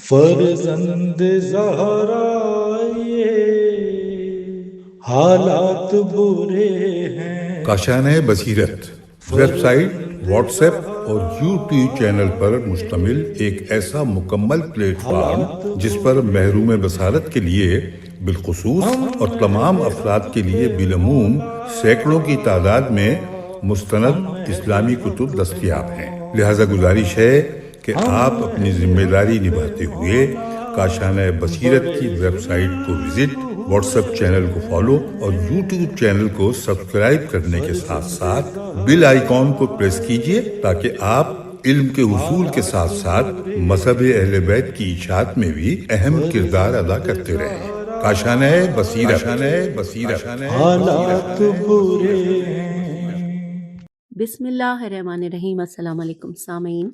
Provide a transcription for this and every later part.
فرزند زہرا یہ حالات برے ہیں۔ کاشانۂ بصیرت ویب سائٹ، واٹس ایپ اور یوٹیوب چینل پر مشتمل ایک ایسا مکمل پلیٹ فارم جس پر محروم بصارت کے لیے بالخصوص اور تمام افراد کے لیے بالعموم سینکڑوں کی تعداد میں مستند اسلامی کتب دستیاب ہیں۔ لہذا گزارش ہے کہ آپ اپنی ذمہ داری نبھاتے ہوئے کاشانۂ بصیرت کی ویب سائٹ کو وزٹ، واٹس ایپ چینل کو فالو اور یوٹیوب چینل کو سبسکرائب کرنے کے ساتھ ساتھ بیل آئیکن کو پریس کیجئے تاکہ آپ علم کے حصول کے ساتھ ساتھ مذہب اہل بیت کی اشاعت میں بھی اہم کردار ادا کرتے رہیں۔ کاشانۂ بصیرت۔ حالات برے ہیں۔ بسم اللہ الرحمن الرحیم۔ السلام علیکم سامعین،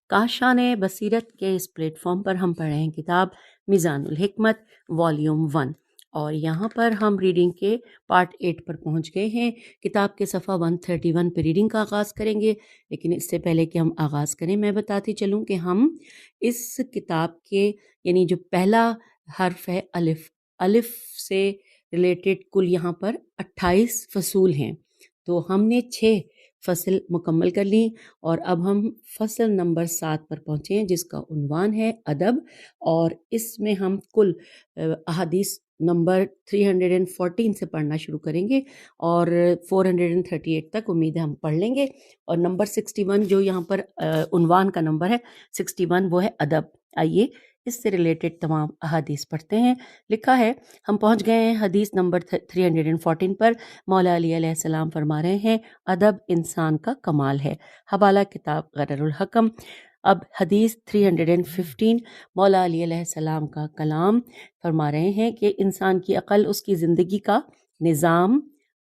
کاشانِ بصیرت کے اس پلیٹ فارم پر ہم پڑھ رہے ہیں کتاب میزان الحکمت والیوم 1، اور یہاں پر ہم ریڈنگ کے پارٹ 8 پر پہنچ گئے ہیں۔ کتاب کے صفحہ 131 پہ ریڈنگ کا آغاز کریں گے، لیکن اس سے پہلے کہ ہم آغاز کریں میں بتاتی چلوں کہ ہم اس کتاب کے یعنی جو پہلا حرف ہے الف، الف سے ریلیٹڈ کل یہاں پر 28 فصول ہیں، تو ہم نے 6 فصل مکمل کر لی اور اب ہم فصل نمبر 7 پر پہنچے ہیں جس کا عنوان ہے ادب، اور اس میں ہم کل احادیث نمبر 314 سے پڑھنا شروع کریں گے اور 438 تک امید ہے ہم پڑھ لیں گے، اور نمبر 61 جو یہاں پر عنوان کا نمبر ہے 61 وہ ہے ادب۔ آئیے اس سے ریلیٹڈ تمام احادیث پڑھتے ہیں۔ لکھا ہے، ہم پہنچ گئے ہیں حدیث نمبر 314 پر۔ مولا علی علیہ السلام فرما رہے ہیں ادب انسان کا کمال ہے، حوالہ کتاب غرر الحکم۔ اب حدیث 315 مولا علی علیہ السلام کا کلام فرما رہے ہیں کہ انسان کی عقل اس کی زندگی کا نظام،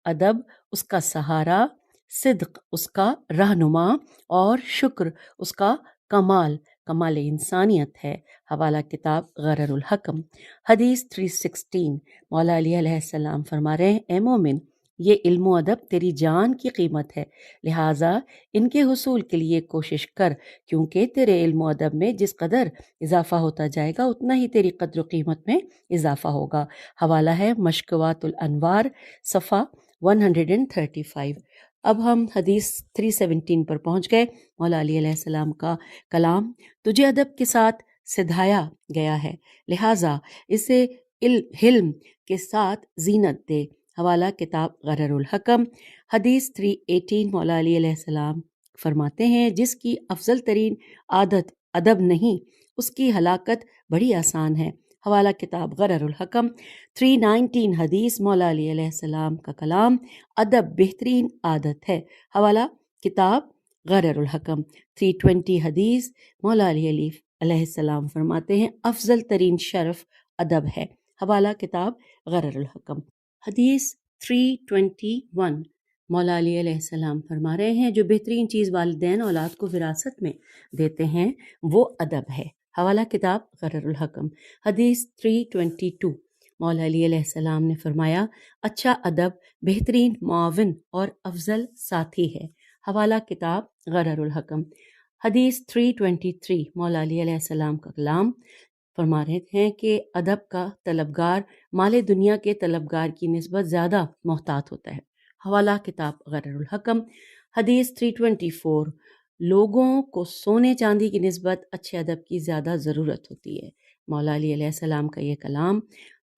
ادب اس کا سہارا، صدق اس کا رہنما، اور شکر اس کا کمال، کمال انسانیت ہے، حوالہ کتاب غرر الحکم۔ حدیث 316 مولا علی علیہ السلام فرما رہے ہیں اے مومن، یہ علم و ادب تیری جان کی قیمت ہے، لہٰذا ان کے حصول کے لیے کوشش کر، کیونکہ تیرے علم و ادب میں جس قدر اضافہ ہوتا جائے گا اتنا ہی تیری قدر و قیمت میں اضافہ ہوگا۔ حوالہ ہے مشکوات الانوار، صفحہ 135۔ اب ہم حدیث 317 پر پہنچ گئے۔ مولا علی علیہ السلام کا کلام، تجھے ادب کے ساتھ سدھایا گیا ہے، لہٰذا اسے حلم کے ساتھ زینت دے، حوالہ کتاب غرر الحکم۔ حدیث 318 مولا علی علیہ السلام فرماتے ہیں جس کی افضل ترین عادت ادب نہیں، اس کی ہلاکت بڑی آسان ہے، حوالہ کتاب غرر الحکم۔ 319 حدیث مولا علی علیہ السلام کا کلام، ادب بہترین عادت ہے، حوالہ کتاب غرر الحکم۔ 320 حدیث مولا علی علیہ السلام فرماتے ہیں افضل ترین شرف ادب ہے، حوالہ کتاب غرر الحکم۔ حدیث 321 مولا علی علیہ السلام فرما رہے ہیں جو بہترین چیز والدین اولاد کو وراثت میں دیتے ہیں وہ ادب ہے، حوالہ کتاب غرر الحکم۔ حدیث 322 مولا علی علیہ السلام نے فرمایا اچھا ادب بہترین معاون اور افضل ساتھی ہے، حوالہ کتاب غرر الحکم۔ حدیث 323 مولا علی علیہ السلام کا کلام فرما رہے ہیں کہ ادب کا طلبگار مال دنیا کے طلبگار کی نسبت زیادہ محتاط ہوتا ہے، حوالہ کتاب غرر الحکم۔ حدیث 324 لوگوں کو سونے چاندی کی نسبت اچھے ادب کی زیادہ ضرورت ہوتی ہے، مولا علی علیہ السلام کا یہ کلام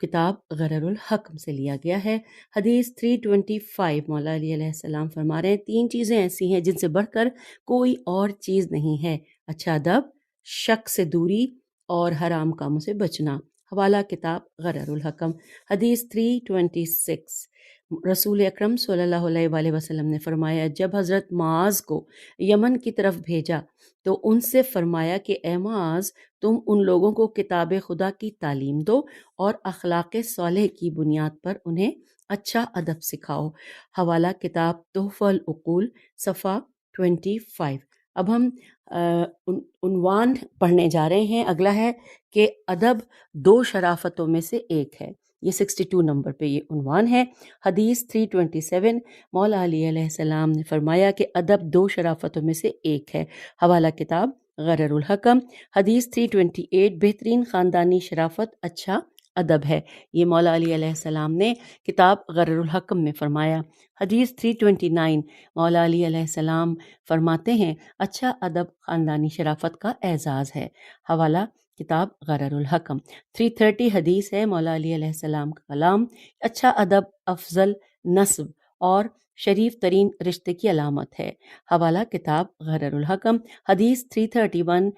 کتاب غرر الحکم سے لیا گیا ہے۔ حدیث 325 مولا علی علیہ السلام فرما رہے ہیں 3 چیزیں ایسی ہیں جن سے بڑھ کر کوئی اور چیز نہیں ہے، اچھا ادب، شک سے دوری، اور حرام کاموں سے بچنا، حوالہ کتاب غرر الحکم۔ حدیث 326 رسول اکرم صلی اللہ علیہ وآلہ وسلم نے فرمایا جب حضرت معاذ کو یمن کی طرف بھیجا تو ان سے فرمایا کہ اے معاذ، تم ان لوگوں کو کتاب خدا کی تعلیم دو اور اخلاق صالح کی بنیاد پر انہیں اچھا ادب سکھاؤ، حوالہ کتاب تحفہ العقول، صفحہ 25۔ اب ہم عنوان پڑھنے جا رہے ہیں، اگلا ہے کہ ادب 2 شرافتوں میں سے ایک ہے، یہ 62 نمبر پہ یہ عنوان ہے۔ حدیث 327 مولا علی علیہ السلام نے فرمایا کہ ادب 2 شرافتوں میں سے ایک ہے، حوالہ کتاب غرر الحکم۔ حدیث 328 بہترین خاندانی شرافت اچھا ادب ہے، یہ مولا علی علیہ السلام نے کتاب غرر الحکم میں فرمایا۔ حدیث 329 مولا علی علیہ السلام فرماتے ہیں اچھا ادب خاندانی شرافت کا اعزاز ہے، حوالہ کتاب غرر الحکم۔ 330 حدیث ہے مولا علی علیہ السلام کا کلام، اچھا ادب افضل نسب اور شریف ترین رشتے کی علامت ہے، حوالہ کتاب غرر الحکم۔ حدیث 331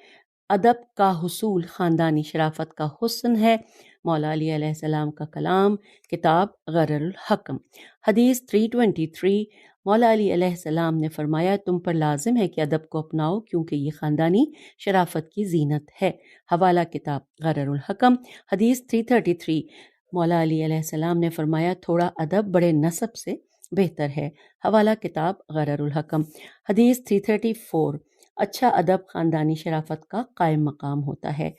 ادب کا حصول خاندانی شرافت کا حسن ہے، مولا علی علیہ السلام کا کلام، کتاب غرر الحکم۔ حدیث 323 مولا علی علیہ السلام نے فرمایا تم پر لازم ہے کہ ادب کو اپناؤ کیونکہ یہ خاندانی شرافت کی زینت ہے، حوالہ کتاب غرر الحکم۔ حدیث 333 مولا علی علیہ السلام نے فرمایا تھوڑا ادب بڑے نسب سے بہتر ہے، حوالہ کتاب غرر الحکم۔ حدیث 334 اچھا ادب خاندانی شرافت کا قائم مقام ہوتا ہے،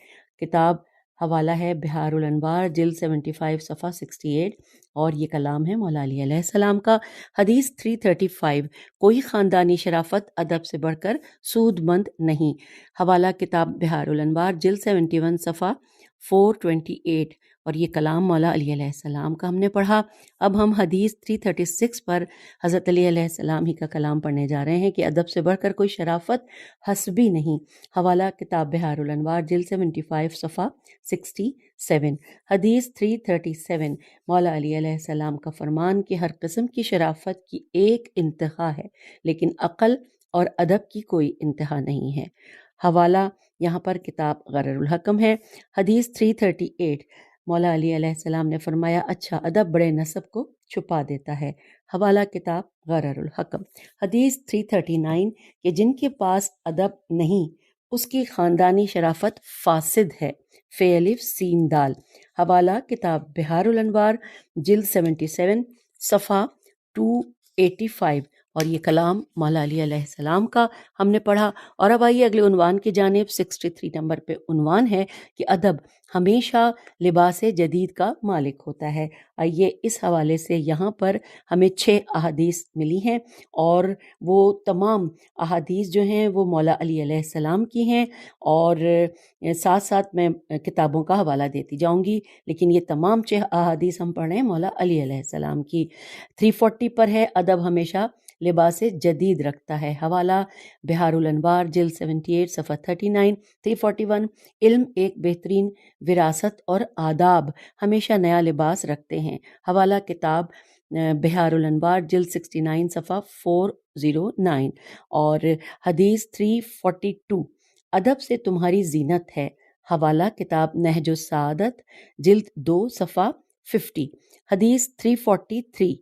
کتاب حوالہ ہے بہار الانوار جلد 75 صفحہ 68 اور یہ کلام ہے مولا علی علیہ السلام کا۔ حدیث 335 کوئی خاندانی شرافت ادب سے بڑھ کر سود مند نہیں، حوالہ کتاب بہار الانوار جلد 71 صفحہ 428 اور یہ کلام مولا علی علیہ السلام کا ہم نے پڑھا۔ اب ہم حدیث 336 پر حضرت علی علیہ السلام ہی کا کلام پڑھنے جا رہے ہیں کہ ادب سے بڑھ کر کوئی شرافت حسبی نہیں، حوالہ کتاب بہار الانوار جلد 75 صفحہ 67۔ حدیث 337 مولا علی علیہ السلام کا فرمان کہ ہر قسم کی شرافت کی ایک انتہا ہے لیکن عقل اور ادب کی کوئی انتہا نہیں ہے، حوالہ یہاں پر کتاب غرر الحکم ہے۔ حدیث 338 مولا علی علیہ السلام نے فرمایا اچھا ادب بڑے نسب کو چھپا دیتا ہے، حوالہ کتاب غرر الحکم۔ حدیث 339 کہ جن کے پاس ادب نہیں اس کی خاندانی شرافت فاسد ہے، فے الف سین دال، حوالہ کتاب بہار الانوار جلد 77 صفحہ 285 اور یہ کلام مولا علی علیہ السلام کا ہم نے پڑھا۔ اور اب آئیے اگلے عنوان کی جانب۔ 63 نمبر پہ عنوان ہے کہ ادب ہمیشہ لباس جدید کا مالک ہوتا ہے۔ آئیے اس حوالے سے یہاں پر ہمیں 6 احادیث ملی ہیں اور وہ تمام احادیث جو ہیں وہ مولا علی علیہ السلام کی ہیں، اور ساتھ ساتھ میں کتابوں کا حوالہ دیتی جاؤں گی، لیکن یہ تمام 6 احادیث ہم پڑھ رہے ہیں مولا علی علیہ السلام کی۔ 340 پر ہے ادب ہمیشہ لباس جدید رکھتا ہے، حوالہ بہار الانوار جلد 78 صفحہ 39۔ 341 علم ایک بہترین وراثت اور آداب ہمیشہ نیا لباس رکھتے ہیں، حوالہ کتاب بہار الانوار جلد 69 صفحہ 409۔ اور حدیث 342 ادب سے تمہاری زینت ہے، حوالہ کتاب نہج السعادت جلد 2 صفحہ 50۔ حدیث 343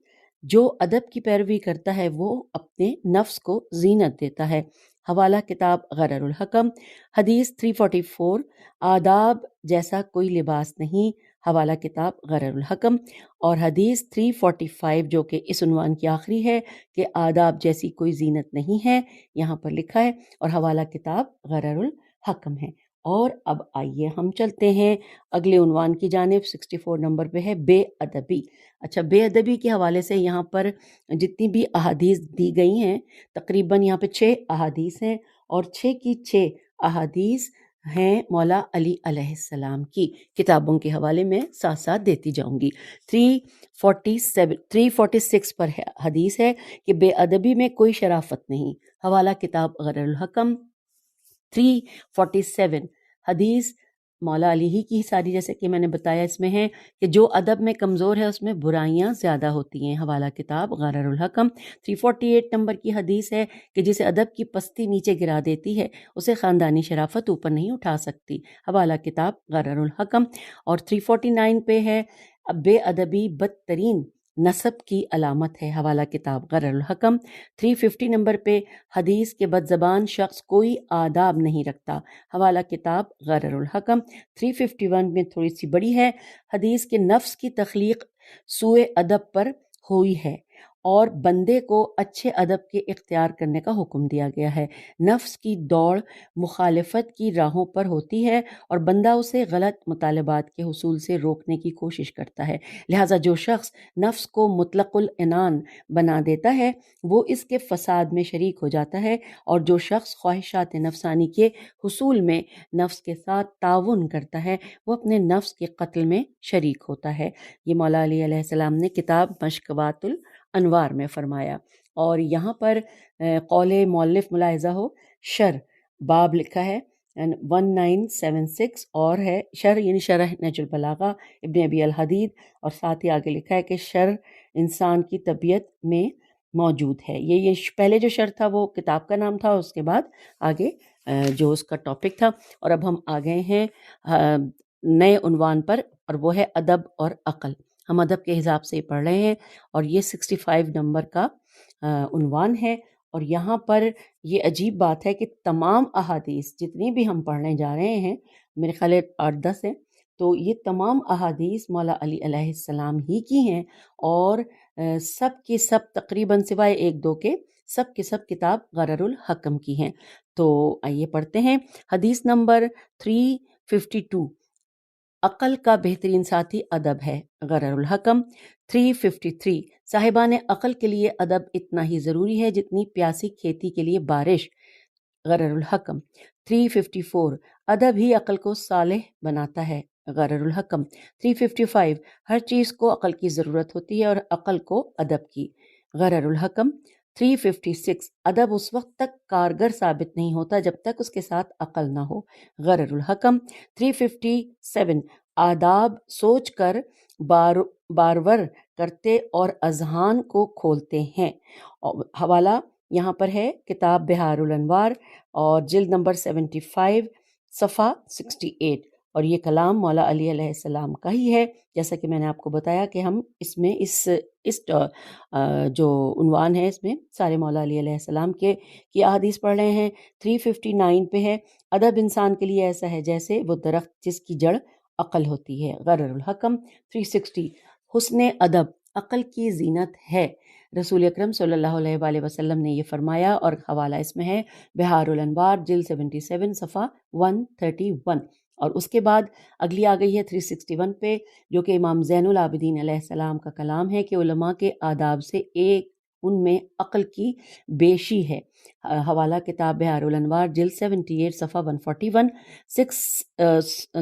جو ادب کی پیروی کرتا ہے وہ اپنے نفس کو زینت دیتا ہے، حوالہ کتاب غرر الحکم۔ حدیث 344 آداب جیسا کوئی لباس نہیں، حوالہ کتاب غرر الحکم۔ اور حدیث 345 جو کہ اس عنوان کی آخری ہے کہ آداب جیسی کوئی زینت نہیں ہے، یہاں پر لکھا ہے اور حوالہ کتاب غرر الحکم ہے۔ اور اب آئیے ہم چلتے ہیں اگلے عنوان کی جانب۔ 64 نمبر پہ ہے بے ادبی۔ اچھا، بے ادبی کے حوالے سے یہاں پر جتنی بھی احادیث دی گئی ہیں تقریباً یہاں پہ 6 احادیث ہیں، اور 6 کی 6 احادیث ہیں مولا علی علیہ السلام کی، کتابوں کے حوالے میں ساتھ ساتھ دیتی جاؤں گی۔ 346 پر حدیث ہے کہ بے ادبی میں کوئی شرافت نہیں، حوالہ کتاب غرر الحکم۔ 347 حدیث مولا علی ہی کی ساری، جیسے کہ میں نے بتایا اس میں ہے کہ جو ادب میں کمزور ہے اس میں برائیاں زیادہ ہوتی ہیں، حوالہ کتاب غرر الحکم۔ 348 نمبر کی حدیث ہے کہ جسے ادب کی پستی نیچے گرا دیتی ہے اسے خاندانی شرافت اوپر نہیں اٹھا سکتی، حوالہ کتاب غرر الحکم۔ اور 349 پہ ہے بے ادبی بدترین نسب کی علامت ہے، حوالہ کتاب غرر الحکم۔ 350 نمبر پہ حدیث کے بد زبان شخص کوئی آداب نہیں رکھتا، حوالہ کتاب غرر الحکم۔ 351 میں تھوڑی سی بڑی ہے، حدیث کے نفس کی تخلیق سوء ادب پر ہوئی ہے، اور بندے کو اچھے ادب کے اختیار کرنے کا حکم دیا گیا ہے۔ نفس کی دوڑ مخالفت کی راہوں پر ہوتی ہے اور بندہ اسے غلط مطالبات کے حصول سے روکنے کی کوشش کرتا ہے، لہٰذا جو شخص نفس کو مطلق العنان بنا دیتا ہے وہ اس کے فساد میں شریک ہو جاتا ہے، اور جو شخص خواہشات نفسانی کے حصول میں نفس کے ساتھ تعاون کرتا ہے وہ اپنے نفس کے قتل میں شریک ہوتا ہے۔ یہ مولا علی علیہ السلام نے کتاب مشکبات الانوار میں فرمایا۔ اور یہاں پر قول مؤلف ملاحظہ ہو، شر باب لکھا ہے 1976 اور ہے شر یعنی شرح نہج البلاغہ ابن ابی الحدید، اور ساتھ ہی آگے لکھا ہے کہ شر انسان کی طبیعت میں موجود ہے۔ یہ پہلے جو شر تھا وہ کتاب کا نام تھا، اس کے بعد آگے جو اس کا ٹاپک تھا، اور اب ہم آ گئے ہیں نئے عنوان پر، اور وہ ہے ادب اور عقل۔ ہم ادب کے حساب سے پڑھ رہے ہیں اور یہ 65 نمبر کا عنوان ہے۔ اور یہاں پر یہ عجیب بات ہے کہ تمام احادیث جتنی بھی ہم پڑھنے جا رہے ہیں، میرے خیال 8-10 ہیں، تو یہ تمام احادیث مولا علی علیہ السلام ہی کی ہیں، اور سب کی سب تقریباً سوائے 1-2 کے سب کتاب غرر الحکم کی ہیں۔ تو آئیے پڑھتے ہیں۔ حدیث نمبر 352، عقل کا بہترین ساتھی ادب ہے، غرر الحکم۔ 353، صاحبان عقل کے لیے ادب اتنا ہی ضروری ہے جتنی پیاسی کھیتی کے لیے بارش، غرر الحکم۔ 354، ادب ہی عقل کو صالح بناتا ہے، غرر الحکم۔ 355، ہر چیز کو عقل کی ضرورت ہوتی ہے اور عقل کو ادب کی، غرر الحکم۔ 356، ادب اس وقت تک کارگر ثابت نہیں ہوتا جب تک اس کے ساتھ عقل نہ ہو، غرر الحکم۔ 357، آداب سوچ کر بارور کرتے اور اذہان کو کھولتے ہیں۔ حوالہ یہاں پر ہے کتاب بہار الانوار اور جلد نمبر 75 صفحہ 68، اور یہ کلام مولا علی علیہ السلام کا ہی ہے، جیسا کہ میں نے آپ کو بتایا کہ ہم اس میں اس جو عنوان ہے اس میں سارے مولا علی علیہ السلام کے احادیث پڑھ رہے ہیں۔ 359 پہ ہے، ادب انسان کے لیے ایسا ہے جیسے وہ درخت جس کی جڑ عقل ہوتی ہے، غرر الحکم۔ 360، حسن ادب عقل کی زینت ہے، رسول اکرم صلی اللہ علیہ وآلہ وسلم نے یہ فرمایا، اور حوالہ اس میں ہے بہار الانوار جلد 77 صفحہ 131۔ اور اس کے بعد اگلی آ گئی ہے 361 پہ، جو کہ امام زین العابدین علیہ السلام کا کلام ہے کہ علماء کے آداب سے ایک ان میں عقل کی بیشی ہے، حوالہ کتاب بہار الانوار جلد 78 صفحہ 141۔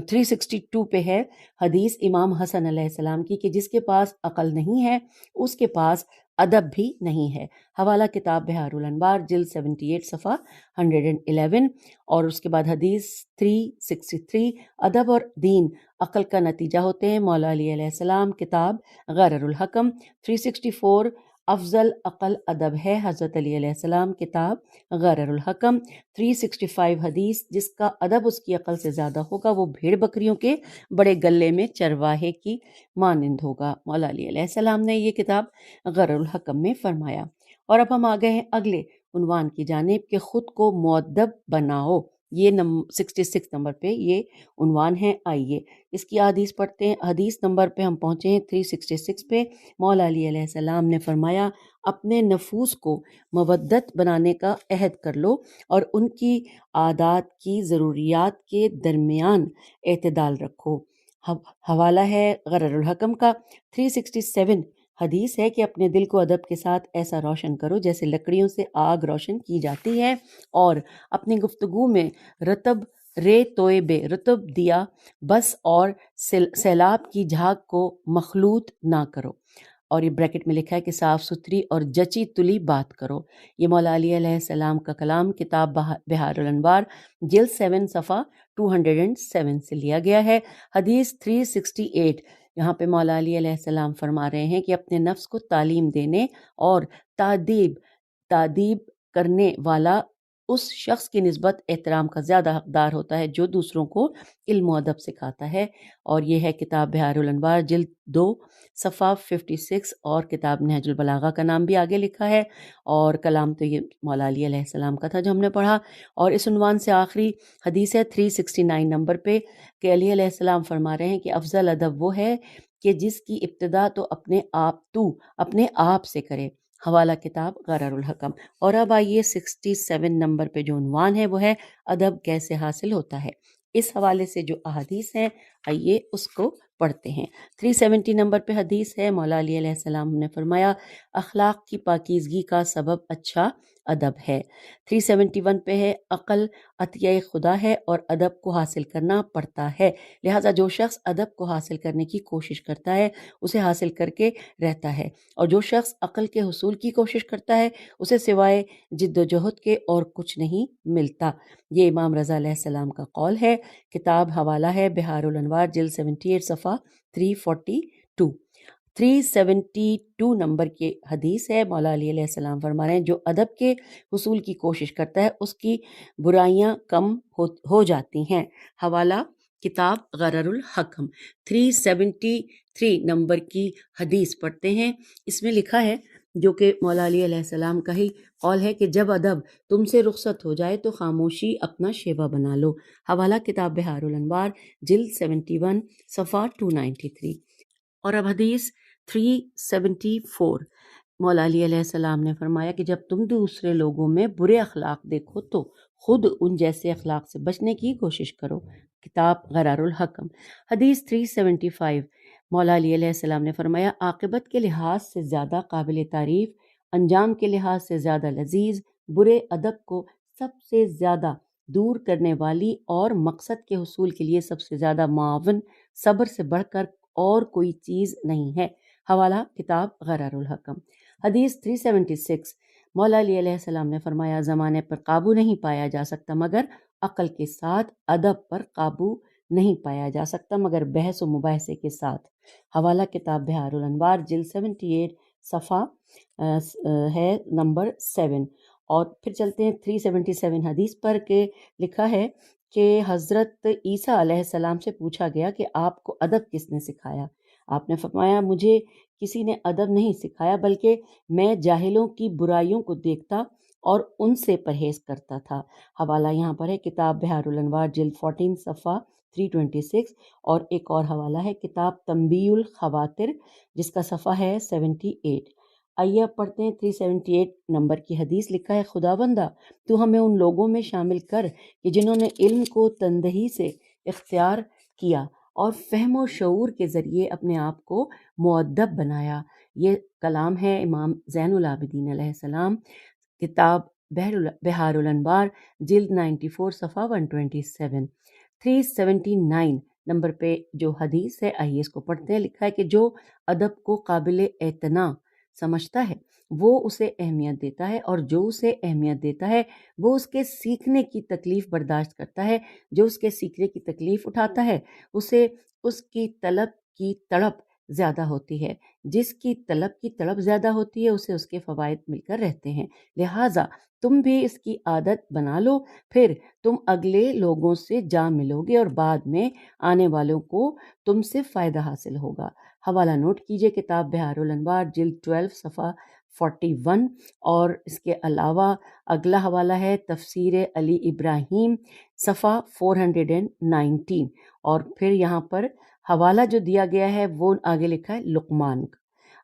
362 پہ ہے حدیث امام حسن علیہ السلام کی کہ جس کے پاس عقل نہیں ہے اس کے پاس ادب بھی نہیں ہے، حوالہ کتاب بہار الانوار جلد 78 صفحہ 111۔ اور اس کے بعد حدیث 363، ادب اور دین عقل کا نتیجہ ہوتے ہیں، مولا علی علیہ السلام، کتاب غرر الحکم۔ 364، افضل عقل ادب ہے، حضرت علی علیہ السلام، کتاب غرر الحکم۔ 365 حدیث، جس کا ادب اس کی عقل سے زیادہ ہوگا وہ بھیڑ بکریوں کے بڑے گلے میں چرواہے کی مانند ہوگا، مولا علی علیہ السلام نے یہ کتاب غرر الحکم میں فرمایا۔ اور اب ہم آ گئے ہیں اگلے عنوان کی جانب کہ خود کو مؤدب بناؤ، یہ 66 نمبر پہ یہ عنوان ہے۔ آئیے اس کی حدیث پڑھتے ہیں۔ حدیث نمبر پہ ہم پہنچے ہیں 366 پہ، مولا علی علیہ السلام نے فرمایا اپنے نفوس کو مودت بنانے کا عہد کر لو اور ان کی عادات کی ضروریات کے درمیان اعتدال رکھو، حوالہ ہے غرر الحکم کا۔ 367 حدیث ہے کہ اپنے دل کو ادب کے ساتھ ایسا روشن کرو جیسے لکڑیوں سے آگ روشن کی جاتی ہے، اور اپنی گفتگو میں رطب توئے بے رطب دیا بس اور سیلاب کی جھاگ کو مخلوط نہ کرو، اور یہ بریکٹ میں لکھا ہے کہ صاف ستھری اور جچی تلی بات کرو۔ یہ مولا علی علیہ السلام کا کلام کتاب بہار الانوار جلد 7 صفحہ 207 سے لیا گیا ہے۔ حدیث 368، یہاں پہ مولا علی علیہ السلام فرما رہے ہیں کہ اپنے نفس کو تعلیم دینے اور تادیب کرنے والا اس شخص کی نسبت احترام کا زیادہ حقدار ہوتا ہے جو دوسروں کو علم و ادب سکھاتا ہے، اور یہ ہے کتاب بہار الانوار جلد 2 صفحہ 56، اور کتاب نہج البلاغہ کا نام بھی آگے لکھا ہے، اور کلام تو یہ مولا علی علیہ السلام کا تھا جو ہم نے پڑھا۔ اور اس عنوان سے آخری حدیث ہے 369 نمبر پہ کہ علی علیہ السلام فرما رہے ہیں کہ افضل ادب وہ ہے کہ جس کی ابتدا تو اپنے آپ سے کرے، حوالہ کتاب غرر الحکم۔ اور اب آئیے 67 نمبر پہ جو عنوان ہے وہ ہے ادب کیسے حاصل ہوتا ہے۔ اس حوالے سے جو احادیث ہیں آئیے اس کو پڑھتے ہیں۔ 370 نمبر پہ حدیث ہے، مولا علی علیہ السلام نے فرمایا اخلاق کی پاکیزگی کا سبب اچھا ادب ہے۔ 371 پہ ہے عقل عطیہ خدا ہے اور ادب کو حاصل کرنا پڑتا ہے، لہٰذا جو شخص ادب کو حاصل کرنے کی کوشش کرتا ہے اسے حاصل کر کے رہتا ہے، اور جو شخص عقل کے حصول کی کوشش کرتا ہے اسے سوائے جد و جہد کے اور کچھ نہیں ملتا۔ یہ امام رضا علیہ السلام کا قول ہے۔ کتاب حوالہ ہے بحار الانوار جلد 78 صفحہ 342۔ 372 نمبر کی حدیث ہے، مولا علی علیہ السلام فرما رہے ہیں جو ادب کے حصول کی کوشش کرتا ہے اس کی برائیاں کم ہو جاتی ہیں۔ حوالہ کتاب غرر الحکم۔ 373 نمبر کی حدیث پڑھتے ہیں۔ اس میں لکھا ہے، جو کہ مولا علی علیہ السلام کا ہی قول ہے، کہ جب ادب تم سے رخصت ہو جائے تو خاموشی اپنا شیوا بنا لو۔ حوالہ کتاب بحار الانوار جلد 71 صفحہ 293۔ اور اب حدیث 374، مولا علی علیہ السلام نے فرمایا کہ جب تم دوسرے لوگوں میں برے اخلاق دیکھو تو خود ان جیسے اخلاق سے بچنے کی کوشش کرو۔ کتاب غرر الحکم۔ حدیث 375، مولا علی علیہ السلام نے فرمایا عاقبت کے لحاظ سے زیادہ قابل تعریف، انجام کے لحاظ سے زیادہ لذیذ، برے ادب کو سب سے زیادہ دور کرنے والی اور مقصد کے حصول کے لیے سب سے زیادہ معاون صبر سے بڑھ کر اور کوئی چیز نہیں ہے۔ حوالہ کتاب غرر الحکم۔ حدیث 376، مولا علی علیہ السلام نے فرمایا زمانے پر قابو نہیں پایا جا سکتا مگر عقل کے ساتھ، ادب پر قابو نہیں پایا جا سکتا مگر بحث و مباحثے کے ساتھ۔ حوالہ کتاب بحار الانوار جلد 78 صفحہ ہے نمبر 7۔ اور پھر چلتے ہیں 377 حدیث پر، کہ لکھا ہے کہ حضرت عیسیٰ علیہ السلام سے پوچھا گیا کہ آپ کو ادب کس نے سکھایا؟ آپ نے فرمایا مجھے کسی نے ادب نہیں سکھایا بلکہ میں جاہلوں کی برائیوں کو دیکھتا اور ان سے پرہیز کرتا تھا۔ حوالہ یہاں پر ہے کتاب بحار الانوار جلد 14 صفحہ 326، اور ایک اور حوالہ ہے کتاب تنبیہ الخواطر جس کا صفحہ ہے 78۔ آئیے اب پڑھتے ہیں 378 نمبر کی حدیث۔ لکھا ہے خداوندہ تو ہمیں ان لوگوں میں شامل کر کہ جنہوں نے علم کو تندہی سے اختیار کیا اور فہم و شعور کے ذریعے اپنے آپ کو مؤدب بنایا۔ یہ کلام ہے امام زین العابدین علیہ السلام، کتاب بحار الانوار جلد 94 صفحہ 127۔ 379 نمبر پہ جو حدیث ہے آئیے اس کو پڑھتے ہیں۔ لکھا ہے کہ جو ادب کو قابل اعتنا سمجھتا ہے وہ اسے اہمیت دیتا ہے، اور جو اسے اہمیت دیتا ہے وہ اس کے سیکھنے کی تکلیف برداشت کرتا ہے، جو اس کے سیکھنے کی تکلیف اٹھاتا ہے اسے اس کی طلب کی تڑپ زیادہ ہوتی ہے، جس کی طلب کی تڑپ زیادہ ہوتی ہے اسے اس کے فوائد مل کر رہتے ہیں، لہٰذا تم بھی اس کی عادت بنا لو، پھر تم اگلے لوگوں سے جا ملو گے اور بعد میں آنے والوں کو تم سے فائدہ حاصل ہوگا۔ حوالہ نوٹ کیجئے کتاب بحار الانوار جلد 12 صفحہ 41۔ اور اس کے علاوہ اگلا حوالہ ہے تفسیر علی ابراہیم صفحہ 419، اور پھر یہاں پر حوالہ جو دیا گیا ہے وہ آگے لکھا ہے لقمان۔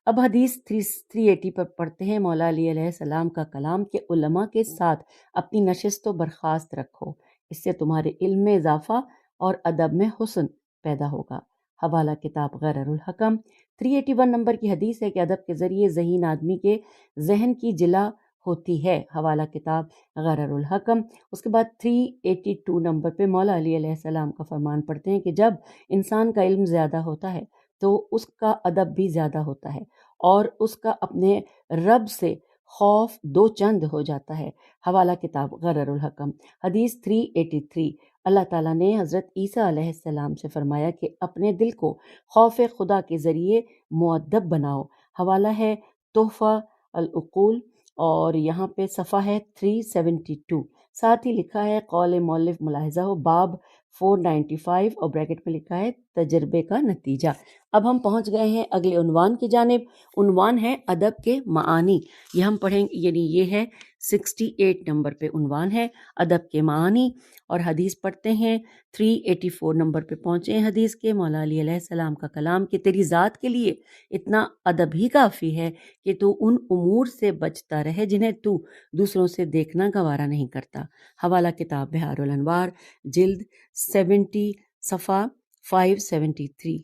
اب حدیث 380 پر پڑھتے ہیں۔ مولا علی علیہ السلام کا کلام کہ علماء کے ساتھ اپنی نشست و برخاست رکھو، اس سے تمہارے علم میں اضافہ اور ادب میں حسن پیدا ہوگا۔ حوالہ کتاب غرر الحکم۔ 381 نمبر کی حدیث ہے کہ ادب کے ذریعے ذہین آدمی کے ذہن کی جلا ہوتی ہے۔ حوالہ کتاب غرر الحکم۔ اس کے بعد 382 نمبر پہ مولا علی علیہ السلام کا فرمان پڑھتے ہیں کہ جب انسان کا علم زیادہ ہوتا ہے تو اس کا ادب بھی زیادہ ہوتا ہے اور اس کا اپنے رب سے خوف دو چند ہو جاتا ہے۔ حوالہ کتاب غرر الحکم۔ حدیث 383، اللہ تعالیٰ نے حضرت عیسیٰ علیہ السلام سے فرمایا کہ اپنے دل کو خوف خدا کے ذریعے مؤدب بناؤ۔ حوالہ ہے تحفہ العقول، اور یہاں پہ صفحہ ہے 372۔ ساتھ ہی لکھا ہے قول مؤلف ملاحظہ ہو باب 495، اور بریکٹ میں لکھا ہے تجربے کا نتیجہ۔ اب ہم پہنچ گئے ہیں اگلے عنوان کی جانب۔ عنوان ہے ادب کے معانی۔ یہ ہم پڑھیں، یعنی یہ ہے 68 نمبر پہ عنوان ہے ادب کے معانی، اور حدیث پڑھتے ہیں 384 نمبر پہ پہنچے ہیں حدیث کے، مولا علی علیہ السلام کا کلام کہ تیری ذات کے لیے اتنا ادب ہی کافی ہے کہ تو ان امور سے بچتا رہے جنہیں تو دوسروں سے دیکھنا گوارا نہیں کرتا۔ حوالہ کتاب بحار الانوار، جلد 70 صفحہ 573۔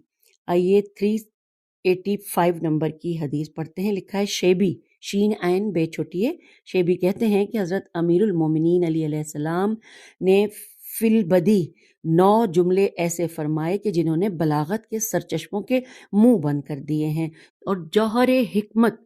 آئیے 385 نمبر کی حدیث پڑھتے ہیں۔ لکھا ہے شیبی، شین عین بے چھوٹیے، شیبی کہتے ہیں کہ حضرت امیر المومنین علی علیہ السلام نے فی البدی 9 جملے ایسے فرمائے کہ جنہوں نے بلاغت کے سرچشموں کے منہ بند کر دیے ہیں اور جوہر حکمت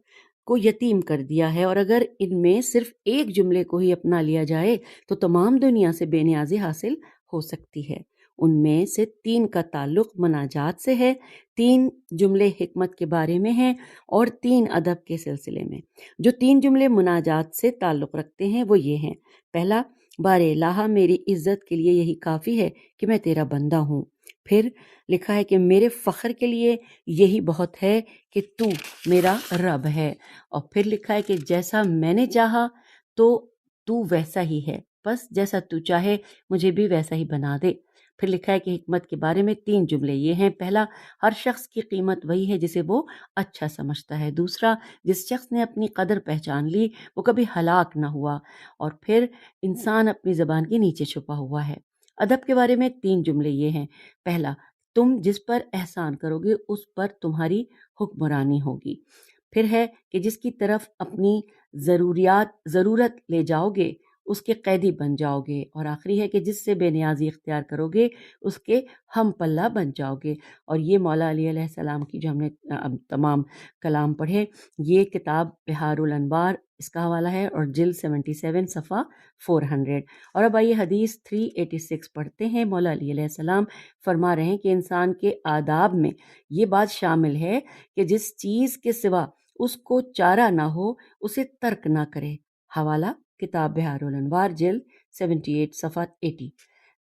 کو یتیم کر دیا ہے، اور اگر ان میں صرف ایک جملے کو ہی اپنا لیا جائے تو تمام دنیا سے بے نیازی حاصل ہو سکتی ہے۔ ان میں سے 3 کا تعلق مناجات سے ہے، 3 جملے حکمت کے بارے میں ہیں اور 3 ادب کے سلسلے میں۔ جو 3 جملے مناجات سے تعلق رکھتے ہیں وہ یہ ہیں: پہلا، بار الہ میری عزت کے لیے یہی کافی ہے کہ میں تیرا بندہ ہوں۔ پھر لکھا ہے کہ میرے فخر کے لیے یہی بہت ہے کہ تو میرا رب ہے، اور پھر لکھا ہے کہ جیسا میں نے چاہا تو ویسا ہی ہے، بس جیسا تو چاہے مجھے بھی ویسا ہی بنا دے۔ پھر لکھا ہے کہ حکمت کے بارے میں 3 جملے یہ ہیں: پہلا، ہر شخص کی قیمت وہی ہے جسے وہ اچھا سمجھتا ہے۔ دوسرا، جس شخص نے اپنی قدر پہچان لی وہ کبھی ہلاک نہ ہوا۔ اور پھر، انسان اپنی زبان کے نیچے چھپا ہوا ہے۔ ادب کے بارے میں 3 جملے یہ ہیں: پہلا، تم جس پر احسان کرو گے اس پر تمہاری حکمرانی ہوگی۔ پھر ہے کہ جس کی طرف اپنی ضرورت لے جاؤ گے اس کے قیدی بن جاؤ گے۔ اور آخری ہے کہ جس سے بے نیازی اختیار کرو گے اس کے ہم پلہ بن جاؤ گے۔ اور یہ مولا علی علیہ السلام کی جو ہم نے تمام کلام پڑھے، یہ کتاب بحار الانوار اس کا حوالہ ہے، اور جلد 77 صفحہ 400۔ اور اب آئیے حدیث 386 پڑھتے ہیں۔ مولا علی علیہ السلام فرما رہے ہیں کہ انسان کے آداب میں یہ بات شامل ہے کہ جس چیز کے سوا اس کو چارہ نہ ہو اسے ترک نہ کرے۔ حوالہ کتاب بحار الانوار، جلد 78 صفحہ 80۔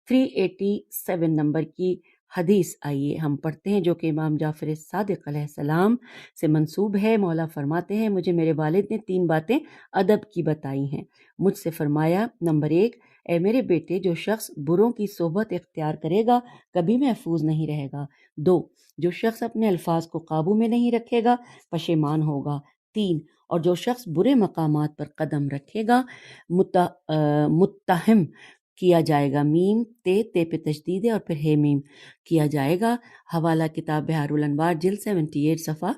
387 نمبر کی حدیث آئیے ہم پڑھتے ہیں، جو کہ امام جعفر صادق علیہ السلام سے منسوب ہے۔ مولا فرماتے ہیں مجھے میرے والد نے 3 باتیں ادب کی بتائی ہیں۔ مجھ سے فرمایا، نمبر 1، اے میرے بیٹے، جو شخص بروں کی صحبت اختیار کرے گا کبھی محفوظ نہیں رہے گا۔ 2، جو شخص اپنے الفاظ کو قابو میں نہیں رکھے گا پشیمان ہوگا۔ 3، اور جو شخص برے مقامات پر قدم رکھے گا متہم کیا جائے گا۔ میم تے پہ تشدید ہے اور پھر ہے میم کیا جائے گا۔ حوالہ کتاب بحار الانوار، جلد 78 صفحہ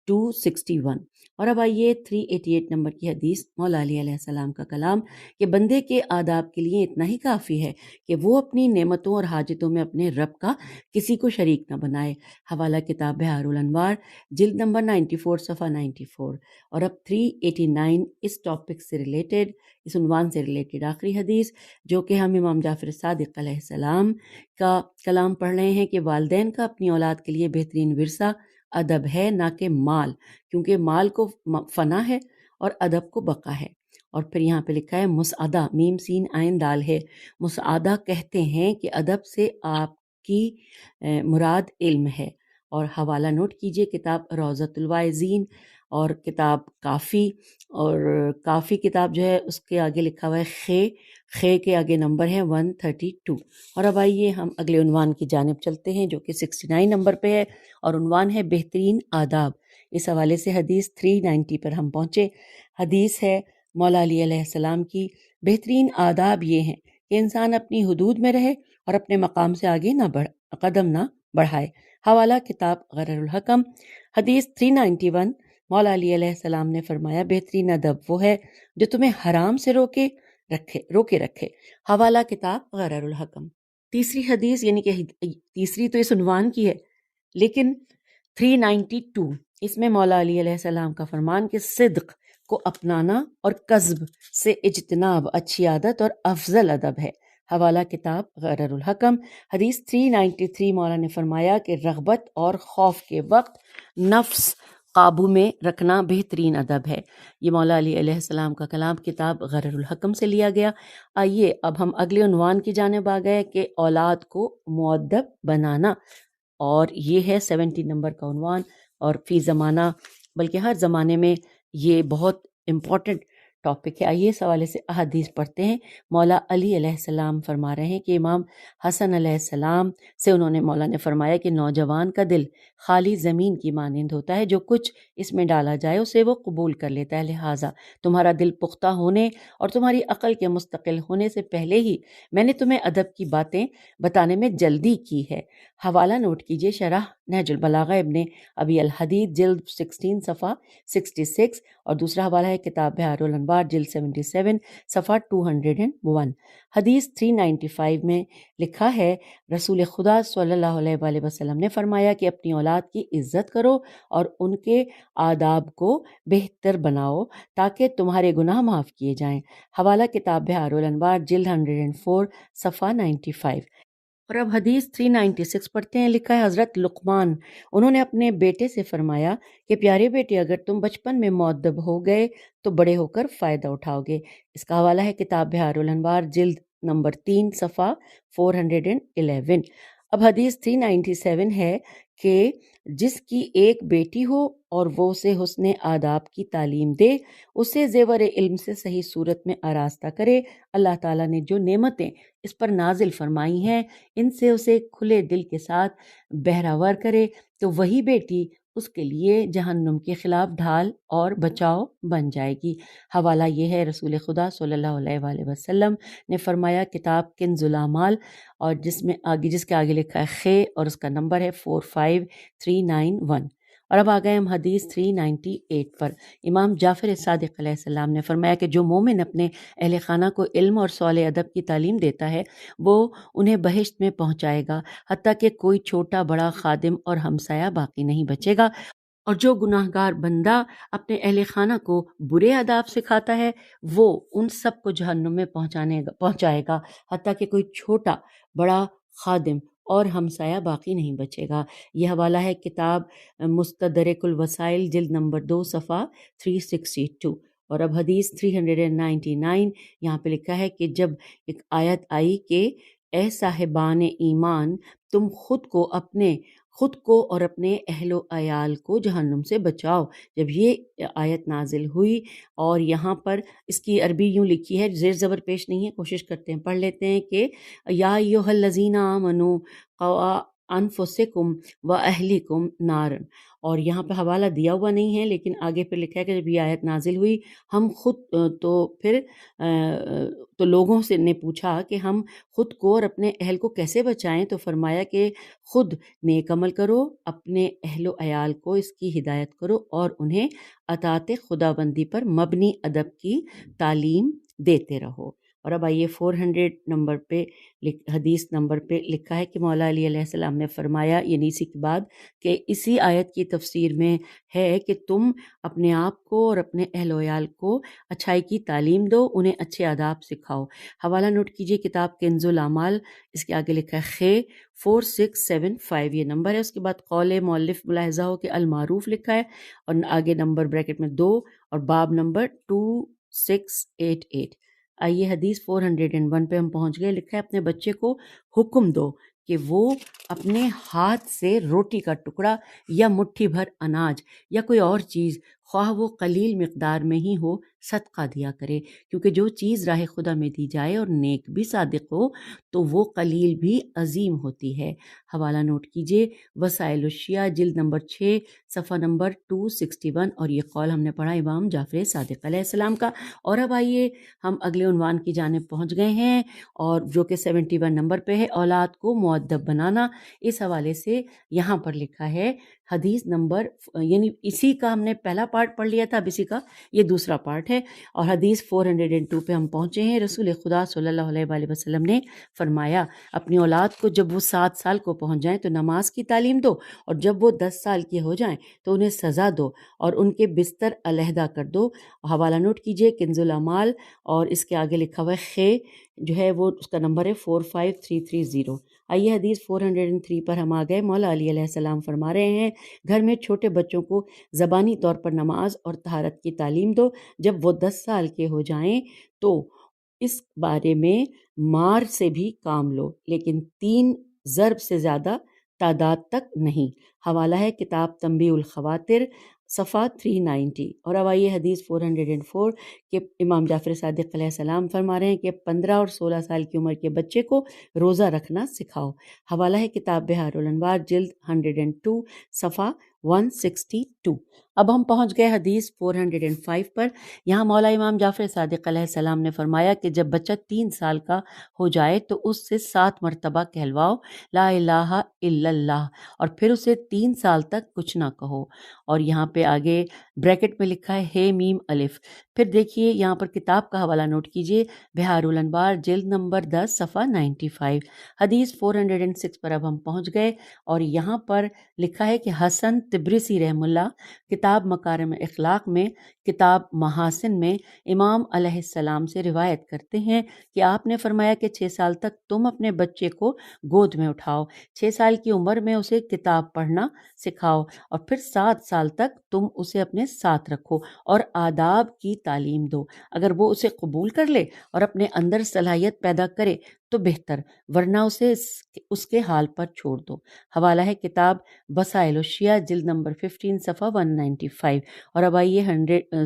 261۔ اور اب آئیے 388 نمبر کی حدیث، مولا علی علیہ السلام کا کلام کہ بندے کے آداب کے لیے اتنا ہی کافی ہے کہ وہ اپنی نعمتوں اور حاجتوں میں اپنے رب کا کسی کو شریک نہ بنائے۔ حوالہ کتاب بحار الانوار، جلد نمبر 94 صفحہ 94۔ اور اب 389 اس ٹاپک سے ریلیٹڈ، اس عنوان سے ریلیٹڈ آخری حدیث، جو کہ ہم امام جعفر صادق علیہ السلام کا کلام پڑھ رہے ہیں کہ والدین کا اپنی اولاد کے لیے بہترین ورثہ ادب ہے، نہ کہ مال، کیونکہ مال کو فنا ہے اور ادب کو بقا ہے۔ اور پھر یہاں پہ لکھا ہے مسعدہ، میم سین عین دال ہے۔ مسعدہ کہتے ہیں کہ ادب سے آپ کی مراد علم ہے۔ اور حوالہ نوٹ کیجئے، کتاب روضۃ الواعظین اور کتاب کافی، اور کافی کتاب جو ہے اس کے آگے لکھا ہوا ہے خے کے آگے نمبر ہے 132۔ اور اب آئیے ہم اگلے عنوان کی جانب چلتے ہیں، جو کہ 69 نمبر پہ ہے، اور عنوان ہے بہترین آداب۔ اس حوالے سے حدیث 390 پر ہم پہنچے۔ حدیث ہے مولا علی علیہ السلام کی، بہترین آداب یہ ہیں کہ انسان اپنی حدود میں رہے اور اپنے مقام سے آگے قدم نہ بڑھائے۔ حوالہ کتاب غرر الحکم، حدیث 391۔ مولا علی علیہ السلام نے فرمایا بہترین ادب وہ ہے جو تمہیں حرام سے روکے رکھے۔ حوالہ کتاب غرر الحکم۔ تیسری حدیث، یعنی کہ تیسری تو اس عنوان کی ہے لیکن 392، اس میں مولا علی علیہ السلام کا فرمان کہ صدق کو اپنانا اور کذب سے اجتناب اچھی عادت اور افضل ادب ہے۔ حوالہ کتاب غرر الحکم، حدیث 393۔ مولا نے فرمایا کہ رغبت اور خوف کے وقت نفس قابو میں رکھنا بہترین ادب ہے۔ یہ مولا علی علیہ السلام کا کلام کتاب غرر الحکم سے لیا گیا۔ آئیے اب ہم اگلے عنوان کی جانب آ گئے کہ اولاد کو مؤدب بنانا، اور یہ ہے 70 نمبر کا عنوان۔ اور فی زمانہ، بلکہ ہر زمانے میں یہ بہت امپورٹنٹ ٹاپک ہے۔ آئیے اس حوالے سے احادیث پڑھتے ہیں۔ مولا علی علیہ السلام فرما رہے ہیں کہ امام حسن علیہ السلام سے مولا نے فرمایا کہ نوجوان کا دل خالی زمین کی مانند ہوتا ہے، جو کچھ اس میں ڈالا جائے اسے وہ قبول کر لیتا ہے، لہٰذا تمہارا دل پختہ ہونے اور تمہاری عقل کے مستقل ہونے سے پہلے ہی میں نے تمہیں ادب کی باتیں بتانے میں جلدی کی ہے۔ حوالہ نوٹ کیجیے، شرح نہج البلاغہ ابن ابی الحدید جلد 16 صفحہ 66، اور دوسرا حوالہ ہے کتاب بحار الانوار جلد 77 صفحہ 201۔ حدیث 395 میں لکھا ہے، رسول خدا صلی اللہ علیہ وآلہ وسلم نے فرمایا کہ اپنی اولاد کی عزت کرو اور ان کے آداب کو بہتر بناؤ تاکہ تمہارے گناہ معاف کیے جائیں۔ حوالہ کتاب بحار الانوار جلد 104 صفحہ 95۔ اور اب حدیث 396 پڑھتے ہیں۔ لکھا ہے، حضرت لقمان انہوں نے اپنے بیٹے سے فرمایا کہ پیارے بیٹے، اگر تم بچپن میں مؤدب ہو گئے تو بڑے ہو کر فائدہ اٹھاؤ گے۔ اس کا حوالہ ہے کتاب بحار الانوار جلد نمبر 3 صفحہ 411۔ اب حدیث 397 ہے کہ جس کی ایک بیٹی ہو اور وہ اسے حسن آداب کی تعلیم دے، اسے زیور علم سے صحیح صورت میں آراستہ کرے، اللہ تعالیٰ نے جو نعمتیں اس پر نازل فرمائی ہیں ان سے اسے کھلے دل کے ساتھ بہراور کرے، تو وہی بیٹی اس کے لیے جہنم کے خلاف ڈھال اور بچاؤ بن جائے گی۔ حوالہ یہ ہے، رسول خدا صلی اللہ علیہ وآلہ وسلم نے فرمایا، کتاب کنز الاعمال، اور جس کے آگے لکھا ہے خے، اور اس کا نمبر ہے 45391۔ اور اب آ گئے ہم حدیث 398 پر۔ امام جعفر صادق علیہ السلام نے فرمایا کہ جو مومن اپنے اہل خانہ کو علم اور صالح ادب کی تعلیم دیتا ہے وہ انہیں بہشت میں پہنچائے گا، حتیٰ کہ کوئی چھوٹا بڑا خادم اور ہمسایہ باقی نہیں بچے گا۔ اور جو گناہ گار بندہ اپنے اہل خانہ کو برے آداب سکھاتا ہے وہ ان سب کو جہنم میں پہنچائے گا، حتیٰ کہ کوئی چھوٹا بڑا خادم اور ہمسایہ باقی نہیں بچے گا۔ یہ حوالہ ہے کتاب مستدرک الوسائل جلد نمبر 2 صفحہ 362۔ اور اب حدیث 399 یہاں پہ لکھا ہے کہ جب ایک آیت آئی کہ اے صاحبان ایمان، تم خود کو اور اپنے اہل و عیال کو جہنم سے بچاؤ، جب یہ آیت نازل ہوئی، اور یہاں پر اس کی عربی یوں لکھی ہے، زیر زبر پیش نہیں ہے، کوشش کرتے ہیں پڑھ لیتے ہیں کہ یا ایھا الذین آمنوا قوا انفسکم و اہلیکم نارا، اور یہاں پہ حوالہ دیا ہوا نہیں ہے، لیکن آگے پھر لکھا ہے کہ جب یہ آیت نازل ہوئی ہم خود تو لوگوں سے نے پوچھا کہ ہم خود کو اور اپنے اہل کو کیسے بچائیں، تو فرمایا کہ خود نیک عمل کرو، اپنے اہل و عیال کو اس کی ہدایت کرو اور انہیں اطاعت خداوندی پر مبنی ادب کی تعلیم دیتے رہو۔ اور اب آئیے 400 نمبر پہ حدیث نمبر پہ لکھا ہے کہ مولا علی علیہ السلام نے فرمایا، یعنی اسی کے بعد، کہ اسی آیت کی تفسیر میں ہے کہ تم اپنے آپ کو اور اپنے اہل و عیال کو اچھائی کی تعلیم دو، انہیں اچھے آداب سکھاؤ۔ حوالہ نوٹ کیجیے، کتاب کنز الاعمال، اس کے آگے لکھا ہے خے 4675 یہ نمبر ہے۔ اس کے بعد قول مؤلف ملاحظہ ہو کہ المعروف لکھا ہے، اور آگے نمبر بریکٹ میں 2 اور باب نمبر 2688۔ آئیے حدیث 401 پہ ہم پہنچ گئے۔ لکھا ہے، اپنے بچے کو حکم دو کہ وہ اپنے ہاتھ سے روٹی کا ٹکڑا یا مٹھی بھر اناج یا کوئی اور چیز، خواہ وہ قلیل مقدار میں ہی ہو، صدقہ دیا کرے، کیونکہ جو چیز راہ خدا میں دی جائے اور نیک بھی صادق ہو تو وہ قلیل بھی عظیم ہوتی ہے۔ حوالہ نوٹ کیجیے، وسائل الشیعہ جلد نمبر 6 صفحہ نمبر 261، اور یہ قول ہم نے پڑھا امام جعفر صادق علیہ السلام کا۔ اور اب آئیے ہم اگلے عنوان کی جانب پہنچ گئے ہیں، اور جو کہ 71 نمبر پہ ہے، اولاد کو مؤدب بنانا۔ اس حوالے سے یہاں پر لکھا ہے حدیث نمبر، یعنی اسی کا ہم نے پہلا پارٹ پڑھ لیا تھا، اب اسی کا یہ دوسرا پارٹ ہے، اور حدیث 402 پہ ہم پہنچے ہیں۔ رسول خدا صلی اللہ علیہ وآلہ وسلم نے فرمایا، اپنی اولاد کو جب وہ 7 سال کو پہنچ جائیں تو نماز کی تعلیم دو، اور جب وہ 10 سال کے ہو جائیں تو انہیں سزا دو اور ان کے بستر علیحدہ کر دو۔ حوالہ نوٹ کیجیے، کنز الاعمال، اور اس کے آگے لکھا ہوا ہے خے، جو ہے وہ اس کا نمبر ہے 45330۔ آئیے حدیث 403 پر ہم آ گئے۔ مولا علی علیہ السلام فرما رہے ہیں، گھر میں چھوٹے بچوں کو زبانی طور پر نماز اور طہارت کی تعلیم دو، جب وہ 10 سال کے ہو جائیں تو اس بارے میں مار سے بھی کام لو، لیکن 3 ضرب سے زیادہ تعداد تک نہیں۔ حوالہ ہے کتاب تنبیہ الخواطر صفحہ 390۔ اور اب آئیے حدیث 404 کہ امام جعفر صادق علیہ السلام فرما رہے ہیں کہ 15 اور 16 سال کی عمر کے بچے کو روزہ رکھنا سکھاؤ۔ حوالہ ہے کتاب بحار الانوار جلد 102 صفحہ 162۔ اب ہم پہنچ گئے حدیث 405 پر۔ یہاں مولا امام جعفر صادق علیہ السلام نے فرمایا کہ جب بچہ 3 سال کا ہو جائے تو اس سے 7 مرتبہ کہلواؤ لا الہ الا اللہ، اور پھر اسے 3 سال تک کچھ نہ کہو۔ اور یہاں پہ آگے بریکٹ میں لکھا ہے ہے میم الف۔ پھر دیکھیے یہاں پر کتاب کا حوالہ نوٹ کیجئے، بحار الانوار جلد نمبر 10 صفحہ 95۔ حدیث 406 پر اب ہم پہنچ گئے، اور یہاں پر لکھا ہے کہ حسن تبریسی رحم اللہ کتاب مکارم اخلاق میں، کتاب محاسن میں امام علیہ السلام سے روایت کرتے ہیں کہ آپ نے فرمایا کہ 6 سال تک تم اپنے بچے کو گود میں اٹھاؤ، 6 سال کی عمر میں اسے کتاب پڑھنا سکھاؤ، اور پھر 7 سال تک تم اسے اپنے ساتھ رکھو اور آداب کی تعلیم دو۔ اگر وہ اسے قبول کر لے اور اپنے اندر صلاحیت پیدا کرے تو بہتر، ورنہ اسے اس کے حال پر چھوڑ دو۔ حوالہ ہے کتاب وسائل الشیعہ جلد نمبر 15 صفحہ 195۔ اور اب آئیے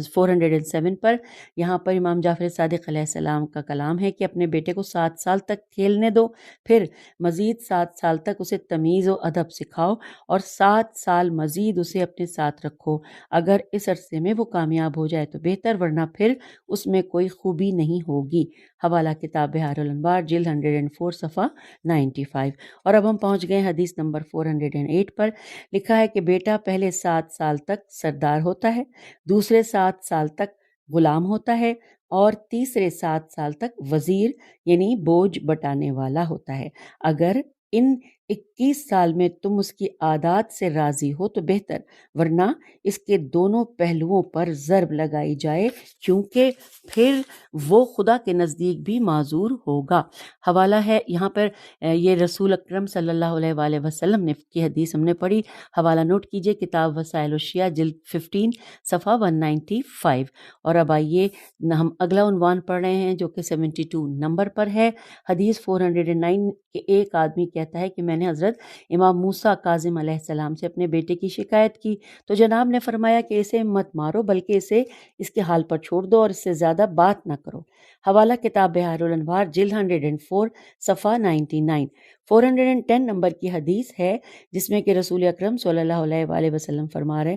407 پر۔ یہاں پر امام جعفر صادق علیہ السلام کا کلام ہے کہ اپنے بیٹے کو 7 سال تک کھیلنے دو، پھر مزید 7 سال تک اسے تمیز و ادب سکھاؤ، اور 7 سال مزید اسے اپنے ساتھ رکھو۔ اگر اس عرصے میں وہ کامیاب ہو جائے تو بہتر، ورنہ پھر اس میں کوئی خوبی نہیں ہوگی۔ حوالہ کتاب بحار الانوار جلد 104 صفحہ 95۔ اور اب ہم پہنچ گئے حدیث نمبر 408 پر۔ لکھا ہے کہ بیٹا پہلے 7 سال تک سردار ہوتا ہے، دوسرے 7 سال تک غلام ہوتا ہے، اور تیسرے 7 سال تک وزیر یعنی بوجھ بٹانے والا ہوتا ہے۔ اگر ان 21 سال میں تم اس کی عادات سے راضی ہو تو بہتر، ورنہ اس کے دونوں پہلوؤں پر ضرب لگائی جائے، کیونکہ پھر وہ خدا کے نزدیک بھی معذور ہوگا۔ حوالہ ہے یہاں پر یہ رسول اکرم صلی اللہ علیہ وآلہ وسلم نے کی حدیث ہم نے پڑھی۔ حوالہ نوٹ کیجئے کتاب وسائل الشیعہ جلد 15 صفحہ 195۔ اور اب آئیے ہم اگلا عنوان پڑھ رہے ہیں جو کہ 72 نمبر پر ہے۔ حدیث 409 کہ ایک آدمی کہتا ہے کہ میں نے حضرت امام موسیٰ کاظم علیہ السلام سے اپنے بیٹے کی شکایت کی تو جناب نے فرمایا کہ اسے مت مارو بلکہ اسے اس کے حال پر چھوڑ دو اور اس سے زیادہ بات نہ کرو۔ حوالہ کتاب بحار الانوار جلد 104 صفحہ 99۔ 410 نمبر کی حدیث ہے جس میں کہ رسول اکرم صلی اللہ علیہ وآلہ وسلم فرما رہے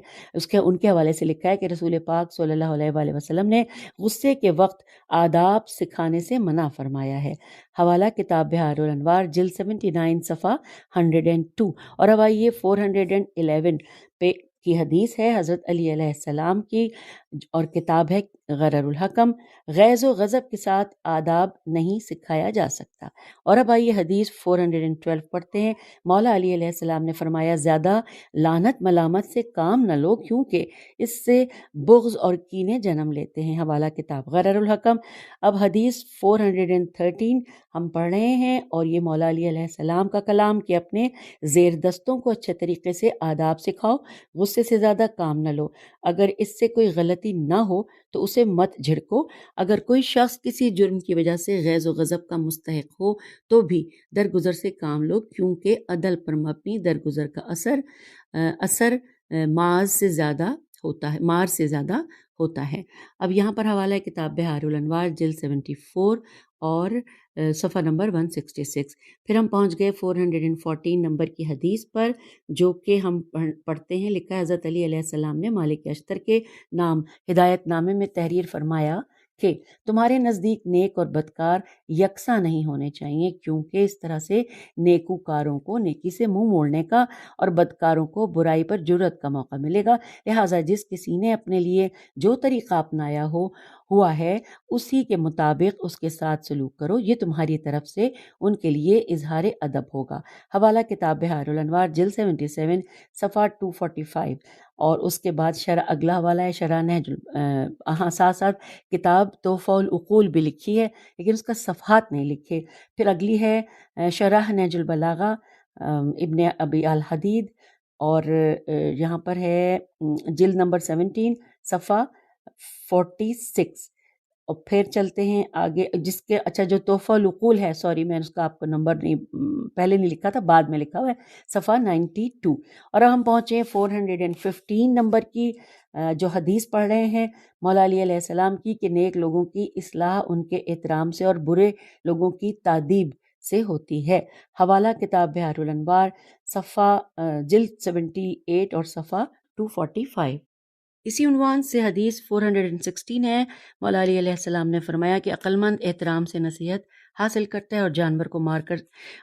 ان کے حوالے سے لکھا ہے کہ رسول پاک صلی اللہ علیہ وآلہ وسلم نے غصے کے وقت آداب سکھانے سے منع فرمایا ہے۔ حوالہ کتاب بحار الانوار جلد 79 صفحہ 102۔ اور اب آئیے 411 پہ کی حدیث ہے حضرت علی علیہ السلام کی، اور کتاب ہے غرر الحکم، غیظ و غضب کے ساتھ آداب نہیں سکھایا جا سکتا۔ اور اب آئیے حدیث 412 پڑھتے ہیں۔ مولا علی علیہ السلام نے فرمایا زیادہ لعنت ملامت سے کام نہ لو، کیونکہ اس سے بغض اور کینے جنم لیتے ہیں۔ حوالہ کتاب غرر الحکم۔ اب حدیث 413 ہم پڑھ رہے ہیں، اور یہ مولا علی علیہ السلام کا کلام کہ اپنے زیر دستوں کو اچھے طریقے سے آداب سکھاؤ، غصے سے زیادہ کام نہ لو، اگر اس سے کوئی غلطی نہ ہو تو اسے مت جھڑکو، اگر کوئی شخص کسی جرم کی وجہ سے غیظ و غضب کا مستحق ہو تو بھی درگزر سے کام لو، کیونکہ عدل پر مبنی درگزر کا اثر مار سے زیادہ ہوتا ہے۔ اب یہاں پر حوالہ ہے کتاب بحار الانوار جلد 74 اور صفحہ نمبر 166۔ پھر ہم پہنچ گئے 414 نمبر کی حدیث پر جو کہ ہم پڑھتے ہیں۔ لکھا ہے حضرت علی علیہ السلام نے مالک اشتر کے نام ہدایت نامے میں تحریر فرمایا کہ تمہارے نزدیک نیک اور بدکار یکساں نہیں ہونے چاہیے، کیونکہ اس طرح سے نیکوکاروں کو نیکی سے منہ موڑنے کا اور بدکاروں کو برائی پر جرأت کا موقع ملے گا۔ لہٰذا جس کسی نے اپنے لیے جو طریقہ اپنایا ہوا ہے اسی کے مطابق اس کے ساتھ سلوک کرو، یہ تمہاری طرف سے ان کے لیے اظہار ادب ہوگا۔ حوالہ کتاب بحار الانوار جلد 77 صفحہ 245۔ اور اس کے بعد اگلا حوالہ ہے شرح نہج ساتھ ساتھ کتاب تحفہ العقول بھی لکھی ہے لیکن اس کا صفحات نہیں لکھے۔ پھر اگلی ہے شرح نہج البلاغہ ابن ابی الحدید، اور یہاں پر ہے جلد نمبر 17 صفحہ 46۔ اور پھر چلتے ہیں آگے جس کے اچھا جو تحفہ العقول ہے، سوری میں اس کا آپ کو نمبر نہیں پہلے نہیں لکھا تھا، بعد میں لکھا ہوا ہے، صفحہ 92۔ اور اب ہم پہنچے 415 نمبر کی جو حدیث پڑھ رہے ہیں مولا علی علیہ السلام کی کہ نیک لوگوں کی اصلاح ان کے احترام سے اور برے لوگوں کی تادیب سے ہوتی ہے۔ حوالہ کتاب بحار الانوار، صفحہ جلد 78 اور صفحہ 245۔ اسی عنوان سے حدیث 416 ہے۔ مولا علی علیہ السلام نے فرمایا کہ عقل مند احترام سے نصیحت حاصل کرتا ہے اور جانور کو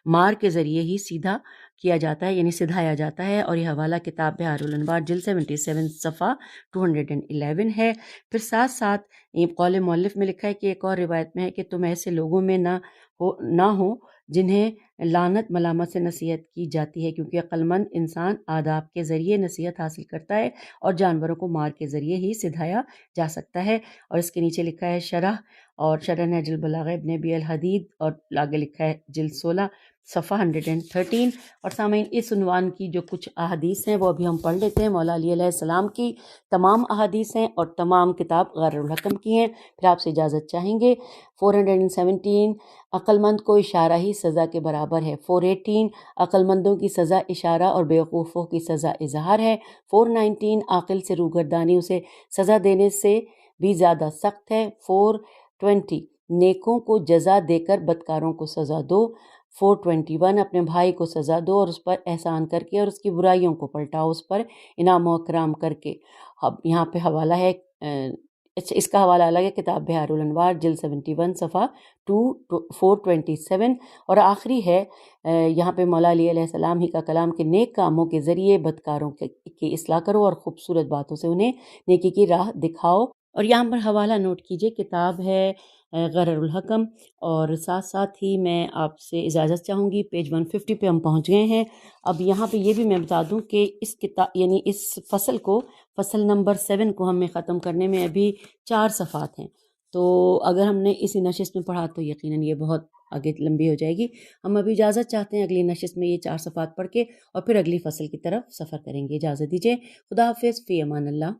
مار کے ذریعے ہی سیدھا کیا جاتا ہے، یعنی سدھایا جاتا ہے۔ اور یہ حوالہ کتاب بحار الانوار جلد 77 صفحہ 211 ہے۔ پھر ساتھ ساتھ یہ قول مؤلف میں لکھا ہے کہ ایک اور روایت میں ہے کہ تم ایسے لوگوں میں نہ ہو جنہیں لعنت ملامت سے نصیحت کی جاتی ہے، کیونکہ عقل مند انسان آداب کے ذریعے نصیحت حاصل کرتا ہے اور جانوروں کو مار کے ذریعے ہی سدھایا جا سکتا ہے۔ اور اس کے نیچے لکھا ہے شرح اور شرح نہج البلاغہ ابن ابی الحدید، اور آگے لکھا ہے جلد 16 صفحہ 113۔ اور سامعین اس عنوان کی جو کچھ احادیث ہیں وہ ابھی ہم پڑھ لیتے ہیں۔ مولا علی علیہ السلام کی تمام احادیث ہیں اور تمام کتاب غر الحکم کی ہیں، پھر آپ سے اجازت چاہیں گے۔ 417 عقل مند کو اشارہ ہی سزا کے برابر ہے۔ 418 عقل مندوں کی سزا اشارہ اور بیوقوفوں کی سزا اظہار ہے۔ 419 عاقل سے روگردانی اسے سزا دینے سے بھی زیادہ سخت ہے۔ 420 نیکوں کو جزا دے کر بدکاروں کو سزا دو۔ 421 اپنے بھائی کو سزا دو اور اس پر احسان کر کے اور اس کی برائیوں کو پلٹاؤ، اس پر انعام و اکرام کر کے۔ اب یہاں پہ حوالہ ہے، اس کا حوالہ الگ ہے، کتاب بحار الانوار جلد 71 صفحہ 427۔ اور آخری ہے یہاں پہ مولا علی علیہ السلام ہی کا کلام کہ نیک کاموں کے ذریعے بدکاروں کی اصلاح کرو اور خوبصورت باتوں سے انہیں نیکی کی راہ دکھاؤ۔ اور یہاں پر حوالہ نوٹ کیجئے، کتاب ہے غرر الحکم۔ اور ساتھ ساتھ ہی میں آپ سے اجازت چاہوں گی، پیج 150 پہ ہم پہنچ گئے ہیں۔ اب یہاں پہ یہ بھی میں بتا دوں کہ اس کتاب یعنی اس فصل نمبر 7 کو ہمیں ختم کرنے میں ابھی 4 صفحات ہیں، تو اگر ہم نے اسی نشست میں پڑھا تو یقیناً یہ بہت آگے لمبی ہو جائے گی۔ ہم ابھی اجازت چاہتے ہیں اگلی نشست میں یہ 4 صفحات پڑھ کے اور پھر اگلی فصل کی طرف سفر کریں گے۔ اجازت دیجیے، خدا حافظ، فی امان اللہ۔